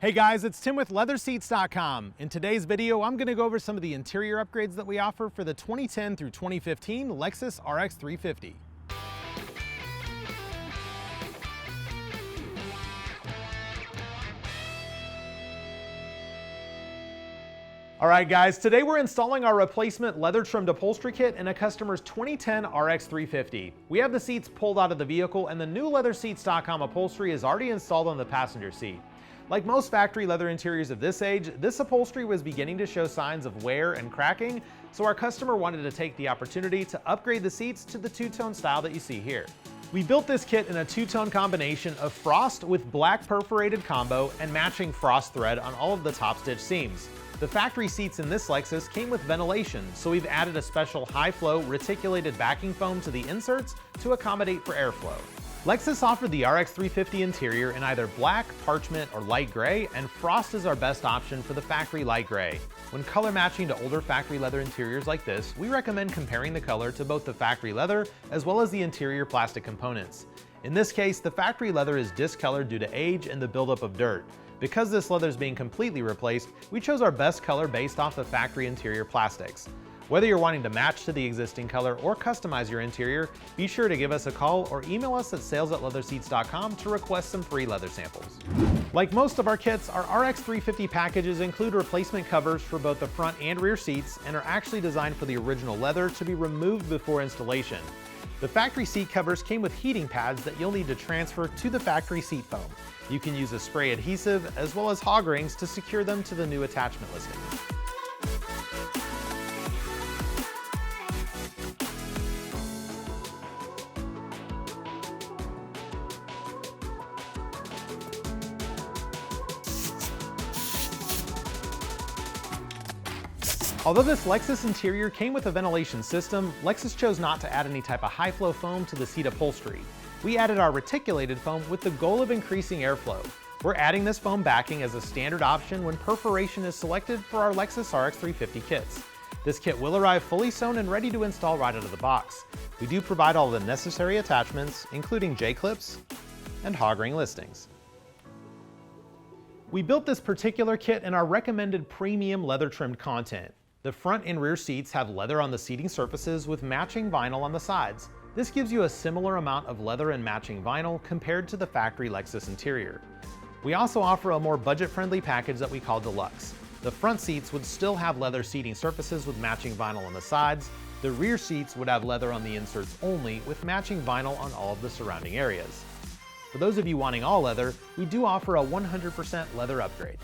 Hey guys, it's Tim with LeatherSeats.com. In today's video, I'm going to go over some of the interior upgrades that we offer for the 2010 through 2015 Lexus RX350. Alright guys, today we're installing our replacement leather trimmed upholstery kit in a customer's 2010 RX350. We have the seats pulled out of the vehicle and the new LeatherSeats.com upholstery is already installed on the passenger seat. Like most factory leather interiors of this age, this upholstery was beginning to show signs of wear and cracking, so our customer wanted to take the opportunity to upgrade the seats to the two-tone style that you see here. We built this kit in a two-tone combination of frost with black perforated combo and matching frost thread on all of the top stitch seams. The factory seats in this Lexus came with ventilation, so we've added a special high-flow reticulated backing foam to the inserts to accommodate for airflow. Lexus offered the RX350 interior in either black, parchment, or light gray, and frost is our best option for the factory light gray. When color matching to older factory leather interiors like this, we recommend comparing the color to both the factory leather as well as the interior plastic components. In this case, the factory leather is discolored due to age and the buildup of dirt. Because this leather is being completely replaced, we chose our best color based off the factory interior plastics. Whether you're wanting to match to the existing color or customize your interior, be sure to give us a call or email us at sales@LeatherSeats.com to request some free leather samples. Like most of our kits, our RX350 packages include replacement covers for both the front and rear seats and are actually designed for the original leather to be removed before installation. The factory seat covers came with heating pads that you'll need to transfer to the factory seat foam. You can use a spray adhesive as well as hog rings to secure them to the new attachment listing. Although this Lexus interior came with a ventilation system, Lexus chose not to add any type of high-flow foam to the seat upholstery. We added our reticulated foam with the goal of increasing airflow. We're adding this foam backing as a standard option when perforation is selected for our Lexus RX350 kits. This kit will arrive fully sewn and ready to install right out of the box. We do provide all the necessary attachments, including J-clips and hog ring listings. We built this particular kit in our recommended premium leather trimmed content. The front and rear seats have leather on the seating surfaces with matching vinyl on the sides. This gives you a similar amount of leather and matching vinyl compared to the factory Lexus interior. We also offer a more budget-friendly package that we call Deluxe. The front seats would still have leather seating surfaces with matching vinyl on the sides. The rear seats would have leather on the inserts only with matching vinyl on all of the surrounding areas. For those of you wanting all leather, we do offer a 100% leather upgrade.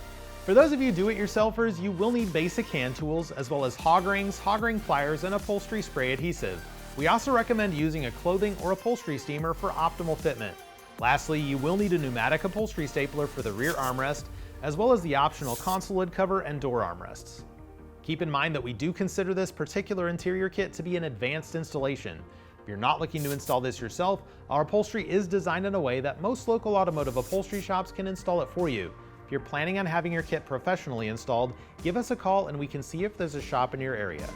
For those of you do-it-yourselfers, you will need basic hand tools as well as hog rings, hog ring pliers, and upholstery spray adhesive. We also recommend using a clothing or upholstery steamer for optimal fitment. Lastly, you will need a pneumatic upholstery stapler for the rear armrest, as well as the optional console lid cover and door armrests. Keep in mind that we do consider this particular interior kit to be an advanced installation. If you're not looking to install this yourself, our upholstery is designed in a way that most local automotive upholstery shops can install it for you. If you're planning on having your kit professionally installed, give us a call and we can see if there's a shop in your area.